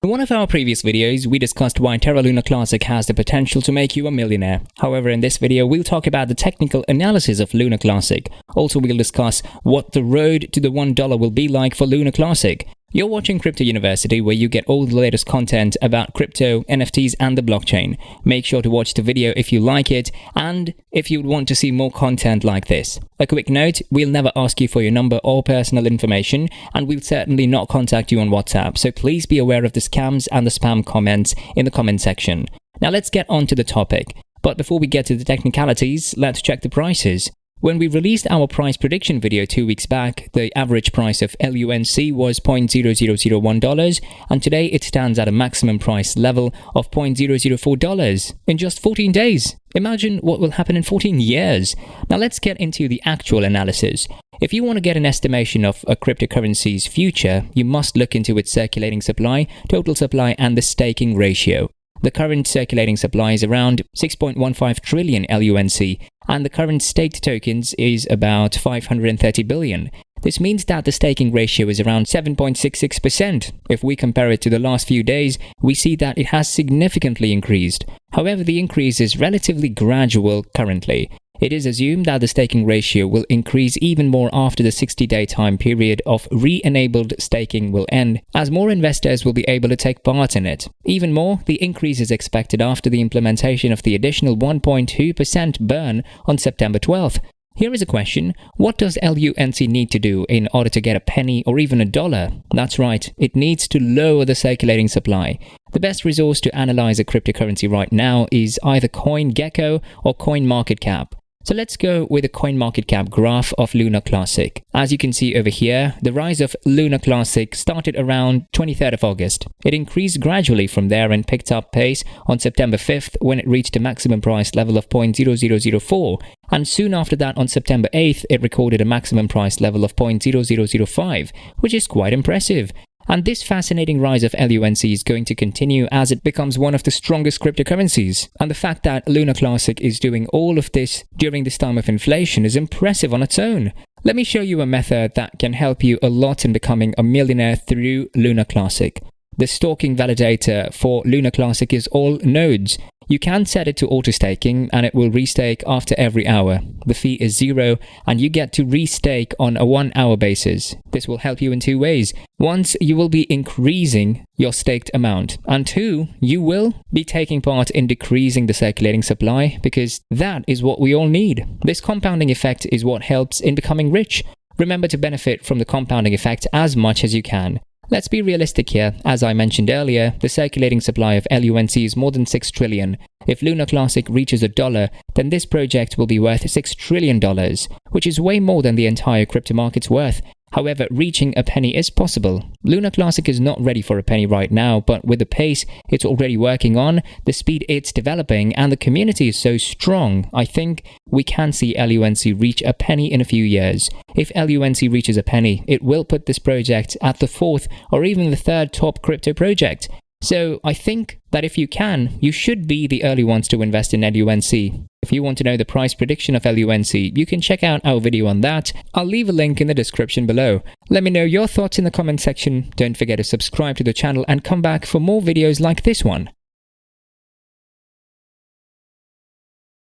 In one of our previous videos, we discussed why Terra Luna Classic has the potential to make you a millionaire. However, in this video, we'll talk about the technical analysis of Luna Classic. Also, we'll discuss what the road to the $1 will be like for Luna Classic. You're watching Crypto University, where you get all the latest content about crypto, NFTs, and the blockchain. Make sure to watch the video if you like it, and if you want to see more content like this. A quick note, we'll never ask you for your number or personal information, and we'll certainly not contact you on WhatsApp, so please be aware of the scams and the spam comments in the comment section. Now let's get on to the topic. But before we get to the technicalities, let's check the prices. When we released our price prediction video 2 weeks back, the average price of LUNC was $0.0001, and today it stands at a maximum price level of $0.004 in just 14 days. Imagine what will happen in 14 years. Now let's get into the actual analysis. If you want to get an estimation of a cryptocurrency's future, you must look into its circulating supply, total supply, and the staking ratio. The current circulating supply is around 6.15 trillion LUNC, and the current staked tokens is about 530 billion. This means that the staking ratio is around 7.66%. If we compare it to the last few days, we see that it has significantly increased. However, the increase is relatively gradual currently. It is assumed that the staking ratio will increase even more after the 60-day time period of re-enabled staking will end, as more investors will be able to take part in it. Even more, the increase is expected after the implementation of the additional 1.2% burn on September 12th. Here is a question: what does LUNC need to do in order to get a penny or even a dollar? That's right, it needs to lower the circulating supply. The best resource to analyze a cryptocurrency right now is either CoinGecko or CoinMarketCap. So let's go with the CoinMarketCap graph of Luna Classic. As you can see over here, the rise of Luna Classic started around 23rd of August. It increased gradually from there and picked up pace on September 5th when it reached a maximum price level of $0.0004. And soon after that, on September 8th, it recorded a maximum price level of $0.0005, which is quite impressive. And this fascinating rise of LUNC is going to continue as it becomes one of the strongest cryptocurrencies. And the fact that Luna Classic is doing all of this during this time of inflation is impressive on its own. Let me show you a method that can help you a lot in becoming a millionaire through Luna Classic. The staking validator for Luna Classic is all nodes. You can set it to auto-staking and it will restake after every hour. The fee is 0 and you get to restake on a 1-hour basis. This will help you in 2 ways. Once, you will be increasing your staked amount, and 2, you will be taking part in decreasing the circulating supply, because that is what we all need. This compounding effect is what helps in becoming rich. Remember to benefit from the compounding effect as much as you can. Let's be realistic here. As I mentioned earlier, the circulating supply of LUNC is more than 6 trillion. If Luna Classic reaches $1, then this project will be worth $6 trillion, which is way more than the entire crypto market's worth. However, reaching a penny is possible. Luna Classic is not ready for a penny right now, but with the pace it's already working on, the speed it's developing, and the community is so strong, I think we can see LUNC reach a penny in a few years. If LUNC reaches a penny, it will put this project at the 4th or even the 3rd top crypto project. So I think that if you can, you should be the early ones to invest in LUNC. If you want to know the price prediction of LUNC, you can check out our video on that. I'll leave a link in the description below. Let me know your thoughts in the comment section. Don't forget to subscribe to the channel and come back for more videos like this one.